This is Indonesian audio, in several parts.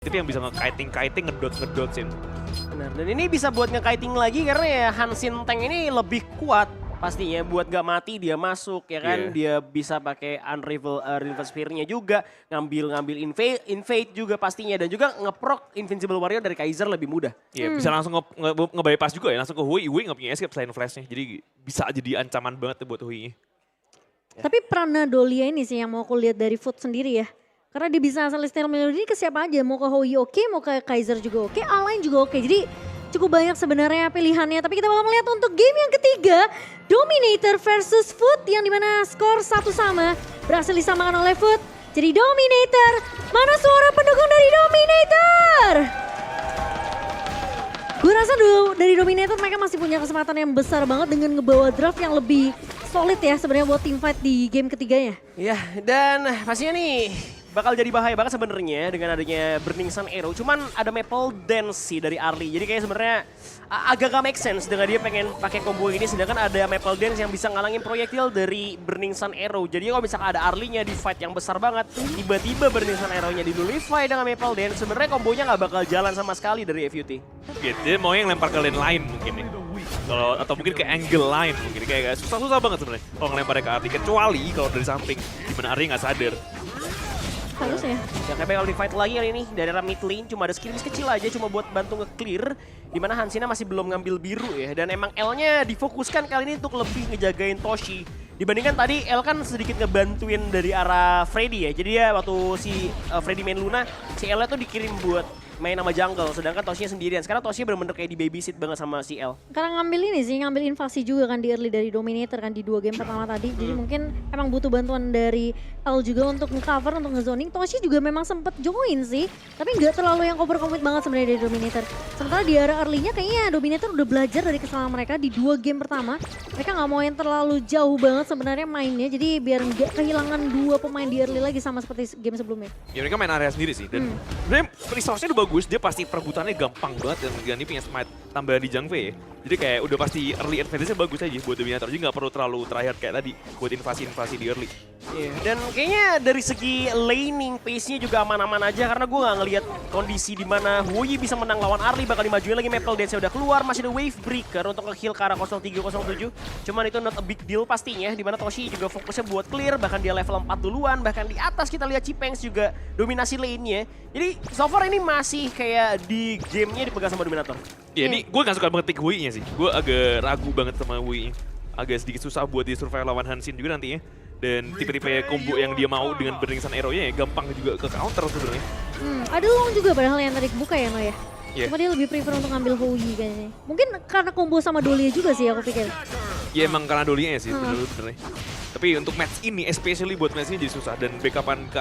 efektif yang bisa nge-kiting, ngedot-ngedotsin. Benar, dan ini bisa buat nge-kiting lagi karena ya Hansin Tank ini lebih kuat pastinya buat gak mati dia masuk ya kan. Dia bisa pakai Unravel River Spear-nya juga, ngambil invade juga pastinya dan juga ngeproc Invincible Warrior dari Kaiser lebih mudah. Iya, bisa langsung nge-bypass juga ya, langsung ke Hui. Hui nggak punya escape selain flash-nya, jadi bisa jadi ancaman banget buat Hui. Tapi peran Nadolia ini sih yang mau aku lihat dari Foot sendiri ya. Karena dia bisa Celestial Melody ke siapa aja, mau ke Hui oke, mau ke Kaiser juga oke, Align juga oke. Jadi cukup banyak sebenarnya pilihannya, tapi kita bakal melihat untuk game yang ketiga, Dominator versus Foot yang dimana skor 1 sama berhasil disamakan oleh Foot. Jadi Dominator, mana suara pendukung dari Dominator? Gue rasa dari Dominator mereka masih punya kesempatan yang besar banget dengan ngebawa draft yang lebih solid ya sebenarnya buat team fight di game ketiganya. Ya, dan pastinya nih bakal jadi bahaya banget sebenarnya dengan adanya Burning Sun Arrow. Cuman ada Maple Dance sih dari Arlie. Jadi kayak sebenarnya agak gak make sense dengan dia pengen pakai combo ini. Sedangkan ada Maple Dance yang bisa ngalangin proyektil dari Burning Sun Arrow. Jadi kalau misalkan ada Arlie-nya di fight yang besar banget, tiba-tiba Burning Sun Arrow-nya di nullify dengan Maple Dance, sebenarnya kombonya gak bakal jalan sama sekali dari FUT. Gitu, dia mau yang lempar ke lane lain mungkin ya. Kalau atau mungkin ke angle lain mungkin kayak susah banget sebenarnya kalau ngelemparnya ke Arlie, kecuali kalau dari samping dimana Arlie nggak sadar. Harusnya. Ya kayak bakal di fight lagi kali ini dari arah mid lane, cuma ada skirmish kecil aja cuma buat bantu nge-clear. Dimana Hansina masih belum ngambil biru ya, dan emang L-nya difokuskan kali ini untuk lebih ngejagain Toshi. Dibandingkan tadi L kan sedikit ngebantuin dari arah Freddy ya, jadi ya waktu si Freddy main Luna, si L-nya tuh dikirim buat main sama jungle, sedangkan Toshinya sendirian. Sekarang Toshinya bener-bener kayak di babysit banget sama si L. Karena ngambil ini sih, ngambil invasi juga kan di early dari Dominator kan di 2 game pertama tadi. Jadi mungkin emang butuh bantuan dari L juga untuk nge-cover, untuk nge-zoning. Toshi juga memang sempet join sih, tapi nggak terlalu yang commit banget sebenarnya dari Dominator. Sementara di area early-nya kayaknya Dominator udah belajar dari kesalahan mereka di 2 game pertama. Mereka nggak mau yang terlalu jauh banget sebenarnya mainnya, jadi biar nggak kehilangan 2 pemain di early lagi sama seperti game sebelumnya. Ya mereka main area sendiri sih, dan sebenarnya resource-nya udah bagus, dia pasti perebutannya gampang banget, dan dia punya smite tambahan di Jungve ya. Jadi kayak udah pasti early advantage-nya bagus aja buat Dominator, jadi nggak perlu terlalu tryhard kayak tadi buat invasi-invasi di early. Yeah. Dan kayaknya dari segi laning pace-nya juga aman-aman aja karena gue nggak ngelihat kondisi di mana Hui bisa menang lawan Arlie, bakal dimajuin lagi. Maple Dance udah keluar, masih ada Wave Breaker untuk nge-heal ke arah 0307. Cuman itu not a big deal pastinya, di mana Toshi juga fokusnya buat clear, bahkan dia level 4 duluan, bahkan di atas kita lihat Cipengs juga dominasi lane-nya. Jadi so far ini masih kayak di gamenya dipegang sama Dominator. Ya ini gue gak suka banget pick Hui-nya sih, gue agak ragu banget sama Hui-nya. Agak sedikit susah buat dia survive lawan Hansin juga nantinya. Dan tipe-tipe combo yang dia mau dengan Burning Sun Arrow-nya ya gampang juga ke counter sebenarnya. Ada long juga padahal yang tadi buka ya No ya. Yeah. Cuma dia lebih prefer untuk ngambil Hui kayaknya. Mungkin karena combo sama Dolia juga sih aku pikir. Ya emang karena Dolia sih bener-bener. Tapi untuk match ini, especially buat match ini jadi susah. Dan backupan ke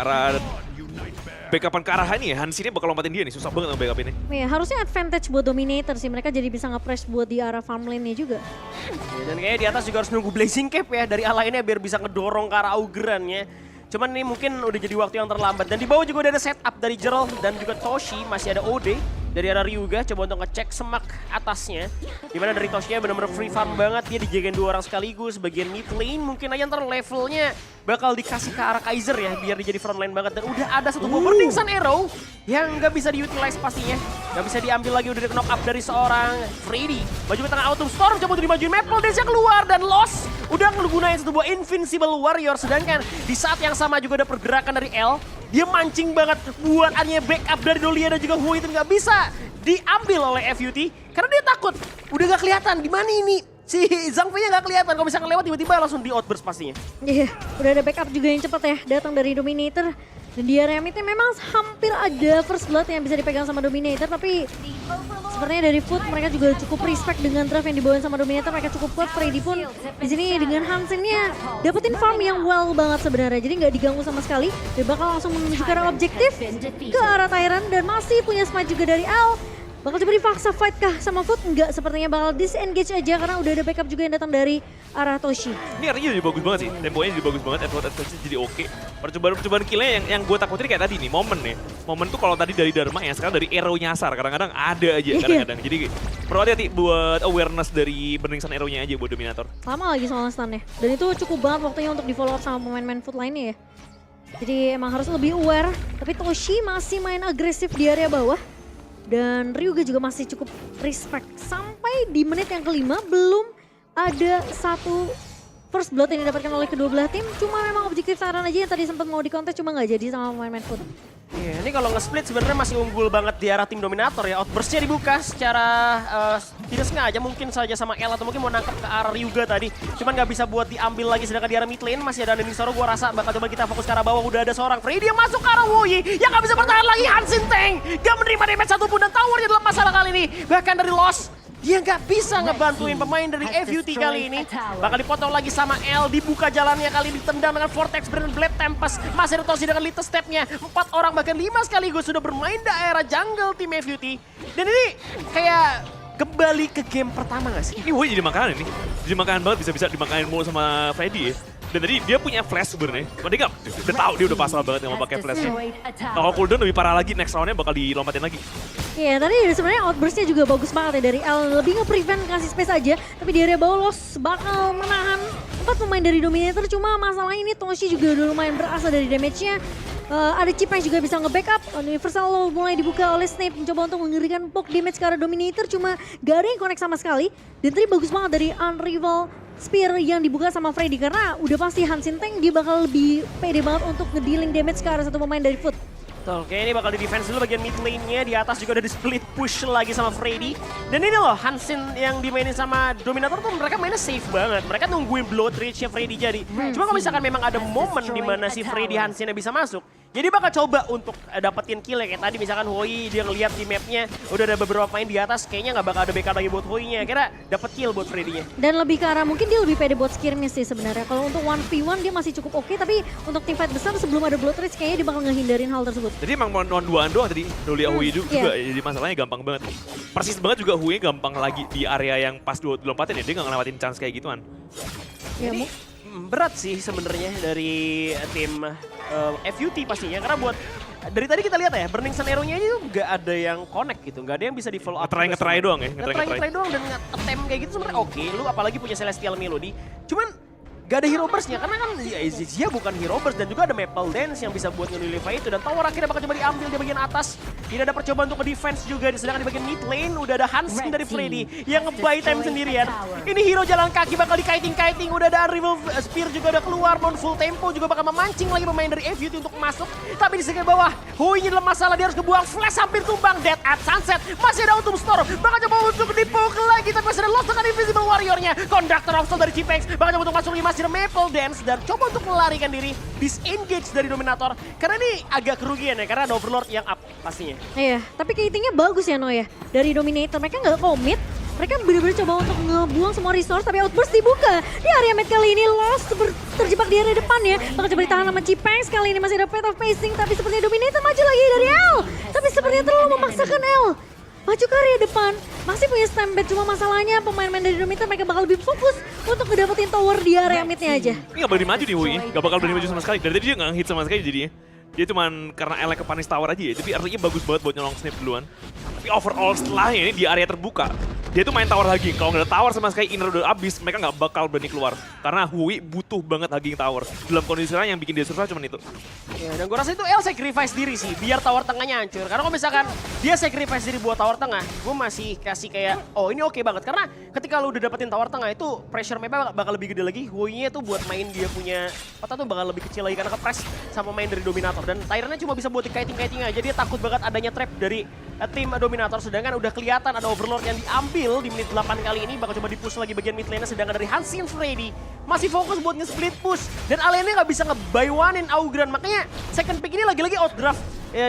arah ini ya, Hansinnya bakal lompatin dia nih, susah banget sama backup ini. Ya, harusnya advantage buat Dominator sih, mereka jadi bisa nge-press buat di arah farm lane-nya juga. Ya, dan kayaknya di atas juga harus nunggu Blazing Cap ya dari lainnya biar bisa ngedorong ke arah Augeran-nya. Cuman ini mungkin udah jadi waktu yang terlambat. Dan di bawah juga udah ada setup dari Gerald dan juga Toshi, masih ada Ode dari arah Ryuga, coba untuk ngecek semak atasnya. Dimana dari Toshinya benar-benar free farm banget, dia dijagain 2 orang sekaligus. Bagian mid lane mungkin aja ntar levelnya bakal dikasih ke arah Kaiser ya, biar dia jadi front line banget. Dan udah ada satu buah Burning Sun Arrow yang nggak bisa diutilize pastinya. Nggak bisa diambil lagi, udah di knock up dari seorang Freddy. Maju ke tengah Autumn Storm, coba untuk dimajuin Maple Dance yang keluar dan loss. Udah ngegunain satu buah Invincible Warrior, sedangkan di saat yang sama juga ada pergerakan dari L. Dia mancing banget buat adanya backup dari Dolia dan juga Hui, itu nggak bisa diambil oleh FUT karena dia takut. Udah gak kelihatan di mana ini si Zhangfei-nya gak kelihatan, kalau bisa ngelewat tiba-tiba langsung di outburst pastinya. Iya, udah ada backup juga yang cepat ya datang dari Dominator. Dan di area midnya memang hampir ada first blood yang bisa dipegang sama Dominator, tapi sepertinya dari Foot mereka juga cukup respect dengan draft yang dibawain sama Dominator. Mereka cukup kuat. Freddy pun di sini dengan Hansen-nya dapetin farm yang well banget sebenarnya, jadi nggak diganggu sama sekali. Dia bakal langsung menuju ke arah objektif ke arah Tyrant dan masih punya smite juga dari Al. Bakal coba dipaksa fight kah sama Foot? Enggak, sepertinya bakal disengage aja karena udah ada backup juga yang datang dari arah Toshi. Ini artinya jadi bagus banget sih, temponya jadi bagus banget, advantage jadi oke. Percobaan killnya yang gue takutin kayak tadi nih, momen nih. Momen tuh kalau tadi dari Dharma ya, sekarang dari arrow nyasar, kadang-kadang ada aja kadang-kadang. Jadi perlu hati-hati buat awareness dari Burning Sun arrow-nya aja buat Dominator. Lama lagi soal stun-nya. Dan itu cukup banget waktunya untuk di follow up sama pemain-pemain Foot lainnya ya. Jadi emang harus lebih aware. Tapi Toshi masih main agresif di area bawah. Dan Ryuga juga masih cukup respect. Sampai di menit yang kelima belum ada satu first blood yang didapatkan oleh kedua belah tim. Cuma memang objektif Taran aja yang tadi sempat mau dikontes cuma nggak jadi sama pemain Foot. Iya, ini kalau nge-split sebenarnya masih unggul banget di arah tim dominator ya. Outburst-nya dibuka secara tidak sengaja mungkin saja sama L atau mungkin mau nangkep ke arah Ryuga tadi. Cuman nggak bisa buat diambil lagi sedangkan di arah mid lane masih ada Nini Soro. Gua rasa bakal coba kita fokus ke arah bawah. Udah ada seorang Freddy yang masuk ke arah Woyi yang nggak bisa bertahan lagi. Hansin Tank gak menerima damage satupun dan towernya dalam masalah kali ini. Bahkan dari Lost dia nggak bisa ngebantuin pemain dari FUT kali ini. Bakal dipotong lagi sama L, dibuka jalannya kali ini ditendang dengan Vortex, Brand Blade Tempest. Masih ada Toshi dengan little stepnya. 4 orang bahkan 5 sekaligus sudah bermain daerah jungle tim FUT. Dan ini kayak kembali ke game pertama gak sih? Ini Woi jadi makanan ini. Jadi makanan banget, bisa-bisa dimakanin mulu sama Freddy ya. Dan tadi dia punya flash sebenarnya. Dia udah tahu dia udah pasal banget yang mau pakai flashnya. Kalau cooldown lebih parah lagi, next roundnya bakal dilompatin lagi. Iya, tadi sebenarnya outburst-nya juga bagus banget ya dari L. Lebih nge-prevent kasih space aja, tapi di area bawah Lost bakal menahan 4 pemain dari Dominator. Cuma masalah ini Toshi juga udah lumayan berasa dari damage-nya. Ada Chip yang juga bisa nge-backup. Universal Law mulai dibuka oleh Snape mencoba untuk mengerikan poke damage ke arah Dominator. Cuma gak ada yang connect sama sekali. Dan tadi bagus banget dari Unrival Spear yang dibuka sama Freddy. Karena udah pasti Hansin Tank dia bakal lebih pede banget untuk nge-dealing damage ke arah satu pemain dari Foot. Oke, ini bakal di defense dulu bagian mid lane-nya. Di atas juga ada di split push lagi sama Freddy. Dan ini loh, Hansin yang dimainin sama Dominator tuh mereka mainnya safe banget. Mereka nungguin blow reach-nya Freddy jadi. Cuma kalau misalkan memang ada momen di mana si Freddy Hansinnya bisa masuk, jadi bakal coba untuk dapetin kill ya. Kayak tadi misalkan Hoi dia ngeliat di mapnya udah ada beberapa main di atas, kayaknya nggak bakal ada backup lagi buat Hoi-nya. Kira dapet kill buat Freddy-nya. Dan lebih ke arah mungkin dia lebih pede buat skirmish sih sebenarnya. Kalau untuk 1v1 dia masih cukup oke, tapi untuk tim fight besar sebelum ada blood rage kayaknya dia bakal ngehindarin hal tersebut. Jadi emang mau non-duaan doang tadi, Doli Hui juga, jadi masalahnya gampang banget. Persis banget juga Hui gampang lagi di area yang pas dilompatin ya, dia nggak ngelewatin chance kayak gituan. Ya, Ini berat sih sebenarnya dari tim FUT pastinya, karena buat dari tadi kita lihat ya, Burning Sun Arrow-nya ini tuh nggak ada yang connect gitu, nggak ada yang bisa di follow up. Ngetry doang ya, ngetry doang dan nge-attempt kayak gitu sebenarnya oke. Lu apalagi punya Celestial Melody, cuman gak ada hero burst-nya karena kan Zia bukan hero burst dan juga ada Maple Dance yang bisa buat nge-deliver itu, dan tower akhirnya bakal coba diambil di bagian atas. Tidak ada percobaan untuk nge-defense juga, sedangkan di bagian mid lane udah ada Hansin dari Freddy yang nge-buy time sendirian. Ini hero jalan kaki bakal di-kiting-kiting, udah ada Unrival Spear juga udah keluar, non full tempo juga bakal memancing lagi pemain dari FUT untuk masuk. Tapi di sekitar bawah, Hoi-nya dalam masalah, dia harus kebuang flash hampir tumbang. Dead at Sunset, masih ada Autumn Storm, bakal coba untuk dipukul lagi tapi masih ada Lost dengan Invisible Warrior-nya. Conductor of Soul dari Chipex, bakal coba untuk masuk lagi, masih ada Maple Dance dan coba untuk melarikan diri, disengage dari Dominator. Karena ini agak kerugian ya, karena ada Overlord yang up pastinya. Iya, tapi kitingnya bagus ya Noya. Dari Dominator mereka nggak komit. Mereka benar-benar coba untuk ngebuang semua resource, tapi outburst dibuka. Di area mid kali ini Lost terjebak di area depan ya. Bakal coba ditahan sama Chipex, kali ini masih ada Path of Pacing, tapi sepertinya Dominator maju lagi dari L. Tapi sepertinya terlalu memaksakan L. Maju ke area depan, masih punya stampede, cuma masalahnya pemain-pemain dari Dominator mereka bakal lebih fokus untuk ngedapetin tower di area midnya aja. Ini gak berani maju nih Wui, gak bakal berani maju sama sekali. Dari tadi dia gak hit sama sekali jadinya. Dia cuman karena Elek ke panis tower aja ya, tapi artinya bagus banget buat nyolong Snape duluan. Tapi overall setelahnya ini di area terbuka, dia tuh main tower lagi. Kalau nggak ada tower sama sekali, inner udah abis, mereka nggak bakal berani keluar. Karena Hui butuh banget hugging tower. Dalam kondisi sekarang yang bikin dia survive cuma itu. Ya, dan gue rasa itu El sacrifice diri sih, biar tower tengahnya hancur. Karena kalau misalkan dia sacrifice diri buat tower tengah, gue masih kasih kayak, oh ini oke banget. Karena ketika lu udah dapetin tower tengah itu, pressure mapnya bakal lebih gede lagi. Hui-nya tuh buat main dia punya otak tuh bakal lebih kecil lagi karena ke-press sama main dari Dominator. Dan Tyrant-nya cuma bisa buat di-kiting-kiting aja, dia takut banget adanya trap dari tim Dominator. Sedangkan udah kelihatan ada Overlord yang diambil di menit 8 kali ini, bakal coba di-push lagi bagian mid lane-nya. Sedangkan dari Hansin Freddy masih fokus buat nge-split push. Dan Alene nggak bisa nge-buy one-in Augran, makanya second pick ini lagi-lagi outdraft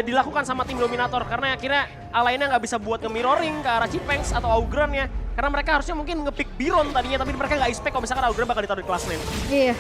dilakukan sama tim Dominator. Karena akhirnya Alene nggak bisa buat nge-mirroring ke arah Chipex atau Augran ya. Karena mereka harusnya mungkin nge-pick Biron tadinya, tapi mereka nggak expect kalau misalkan Augran bakal ditaruh di kelas lane. Iya.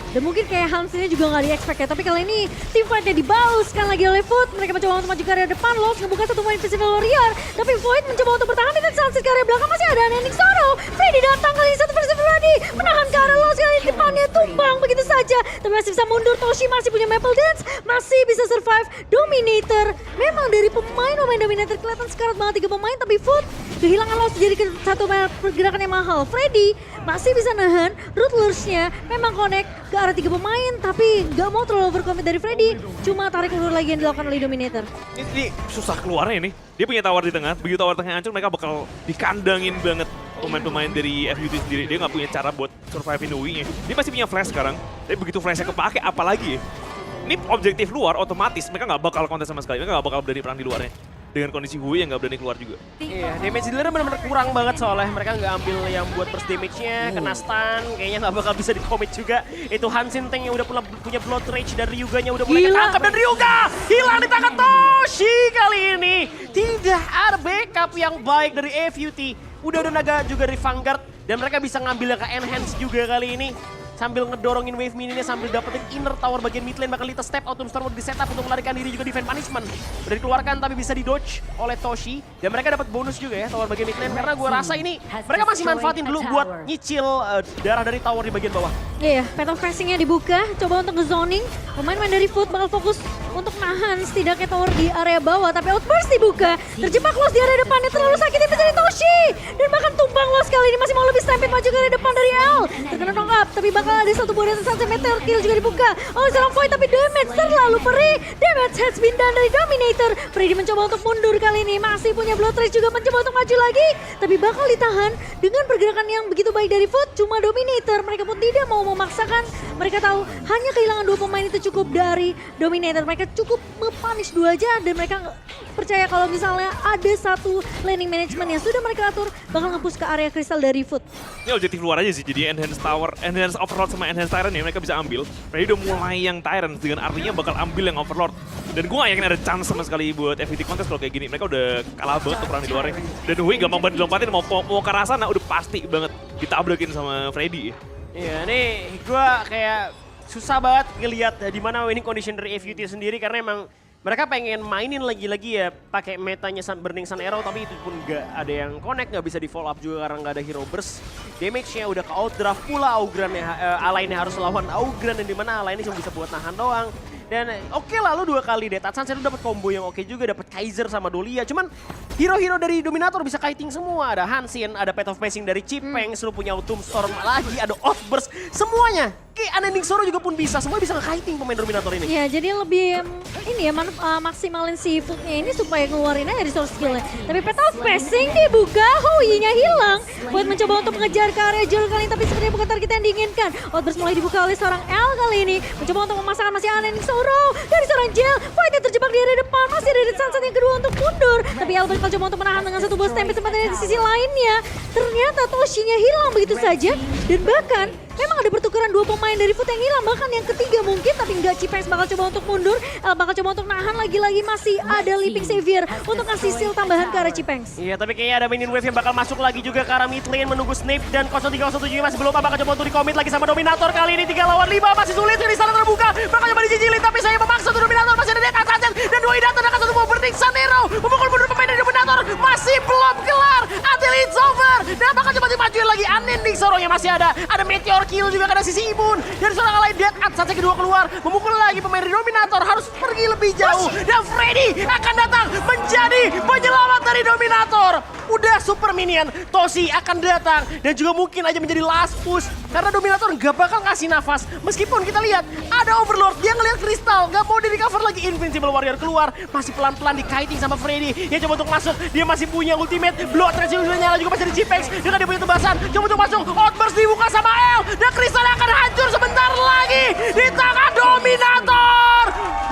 Dan mungkin kayak Hansinnya juga nggak di-expect ya, tapi kali ini tim fight-nya dibalaskan lagi oleh Foot. Mereka mencoba untuk maju ke area depan, Lost ngebuka satu main Invisible Warrior. Tapi Void mencoba untuk bertahan, dan Sunset ke area belakang masih ada Nini Soro. Freddy datang kali ini satu versi terjadi? Menahan ke arah Lost kali di depannya, tumbang begitu saja. Tapi masih bisa mundur, Toshi masih punya Maple Dance, masih bisa survive. Dominator, memang dari pemain Dominator kelihatan sekarat banget 3 pemain, tapi Foot kehilangan Lost jadi satu pergerakan yang mahal. Freddy masih bisa nahan, Ruthless-nya memang connect ke arah 3 pemain, tapi nggak mau terlalu overcommit dari Freddy. Cuma tarik ulur lagi yang dilakukan oleh Dominator. Ini susah keluarnya ini. Dia punya tower di tengah, begitu tower tengah hancur mereka bakal dikandangin banget pemain-pemain dari FUT sendiri. Dia nggak punya cara buat survive Inui-nya. Dia masih punya flash sekarang, tapi begitu flashnya kepake apalagi ya. Ini objektif luar otomatis, mereka nggak bakal kontes sama sekali, mereka nggak bakal berani perang di luarnya. Dengan kondisi Hui yang nggak berani keluar juga. Iya, damage dealer benar-benar kurang banget soalnya mereka nggak ambil yang buat burst damage-nya, kena stun, kayaknya nggak bakal bisa di-commit juga. Itu Hansen Tank yang udah punya Blood Rage dan Ryuga-nya udah mulai ketangkap dan Ryuga hilang di tangan Toshi kali ini. Tidak ada backup yang baik dari FUT. Udah ada naga juga dari Vanguard dan mereka bisa ngambil yang ke enhance juga kali ini. Sambil ngedorongin wave mininya sambil dapetin inner tower bagian mid lane, bakal Lita step out, Storm udah di setup untuk melarikan diri juga defense punishment. Udah dikeluarkan tapi bisa di dodge oleh Toshi dan mereka dapat bonus juga ya tower bagian mid lane karena gue rasa ini mereka masih manfaatin dulu buat nyicil darah dari tower di bagian bawah. Iya, path of passing-nya dibuka, coba untuk nge-zoning. Pemain-pemain dari Foot bakal fokus untuk nahan setidaknya tower di area bawah, tapi outburst dibuka. Terjebak Lost di area depannya, terlalu sakit bisa dari Toshi. Dan bahkan tumbang Lost kali ini masih mau lebih stampede maju ke area depan dari L. Terkena knock up, tapi bakal ada satu buah dari Sunset Meteor Kill juga dibuka oleh seorang Void, tapi damage terlalu perih. Damage has been done dari Dominator. Freddy mencoba untuk mundur kali ini, masih punya Blood Rage juga mencoba untuk maju lagi. Tapi bakal ditahan dengan pergerakan yang begitu baik dari Foot, cuma Dominator. Mereka pun tidak mau memaksakan, mereka tahu hanya kehilangan 2 pemain itu cukup dari Dominator. Mereka cukup me-punish 2 aja dan mereka percaya kalau misalnya ada satu laning management yang sudah mereka atur bakal nge-push ke area kristal dari Foot. Ini objektif luar aja sih, jadi Enhance Tower, Enhance Overlord sama Enhance Tyrant ya mereka bisa ambil. Mereka udah mulai yang Tyrant, dengan artinya bakal ambil yang Overlord. Dan gue gak yakin ada chance sama sekali buat FPT Contest kalau kayak gini. Mereka udah kalah banget untuk perang di luarnya. Dan Hui gampang banget dilompatin, mau ke arah sana udah pasti banget ditabrakin sama Freddy. Iya, nih gue kayak susah banget ngelihat di mana winning condition dari FUT sendiri karena emang mereka pengen mainin lagi-lagi ya pakai metanya Burning Sun Arrow, tapi itu pun nggak ada yang connect, nggak bisa di follow up juga karena nggak ada hero burst. Damage-nya udah ke outdraft pula, Augran Alainnya harus lawan Augran dan dimana Alainnya cuma bisa buat nahan doang. Dan oke lah, lu 2 kali Death Sunset lu dapat combo yang oke juga, dapat Kaiser sama Dolia. Cuman hero-hero dari Dominator bisa kiting semua. Ada Hansin, ada Path of Passing dari Chipengs, lu punya Autumn Storm lagi, ada Outburst, semuanya. Kayak Unending Sorrow juga pun bisa, semua bisa nge-kiting pemain Dominator ini. Ya, jadi lebih ini ya maksimalin si Foot-nya ini supaya ngeluarin aja resource skill-nya. Tapi Path of Passing dibuka, Hui-nya hilang. Buat mencoba untuk mengejar ke area Jurus kali ini, tapi sebenarnya bukan target yang diinginkan. Outburst mulai dibuka oleh seorang L kali ini. Mencoba untuk memasangkan masih Unending Sorrow dari seorang Jel. Void-nya terjebak di area depan, masih ada Death Sunset yang kedua untuk mundur. Tapi L bakal coba untuk menahan dengan satu buah stampede sementara di sisi lainnya. Ternyata Toshi-nya hilang begitu saja. Dan bahkan memang ada pertukaran 2 pemain dari Foot yang hilang, bahkan yang ketiga mungkin, tapi enggak. Chipengs bakal coba untuk mundur, bakal coba untuk nahan lagi-lagi, masih ada Leaping Savior untuk ngasih seal tambahan ke arah Chipengs. Iya, tapi kayaknya ada minion wave yang bakal masuk lagi juga ke arah mid lane menunggu Snape dan 0307 masih belum bakal coba untuk di-commit lagi sama Dominator kali ini 3 lawan 5 masih sulit, di sana terbuka, bakal coba dijijilin tapi saya memaksa tuh Dominator masih ada Death Sunset dan Doi datang dengan satu buah Burning Sun Arrow memukul mundur pemain dari Dominator, masih belum kelar until it's over dan bakal coba dimajuin lagi. Unending Sorrow yang masih ada Meteor Kill juga karena sisi imun dari seorang lain. Death Sunset kedua keluar memukul lagi pemain dari Dominator, harus pergi lebih jauh dan Freddy akan datang menjadi penyelamat dari Dominator. Udah super minion, Toshi akan datang dan juga mungkin aja menjadi last push karena Dominator nggak bakal ngasih nafas. Meskipun kita lihat ada Overlord, dia ngelihat kristal, nggak mau di recover lagi. Invincible Warrior keluar, masih pelan-pelan di-kiting sama Freddy. Dia coba untuk masuk, dia masih punya ultimate, Blood Rage juga nyala juga masih ada Chipengs, dengan dia punya tebasan, coba untuk masuk, Outburst dibuka sama L, dan kristal akan hancur sebentar lagi di tangan Dominator.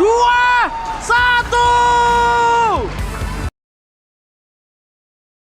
2-1.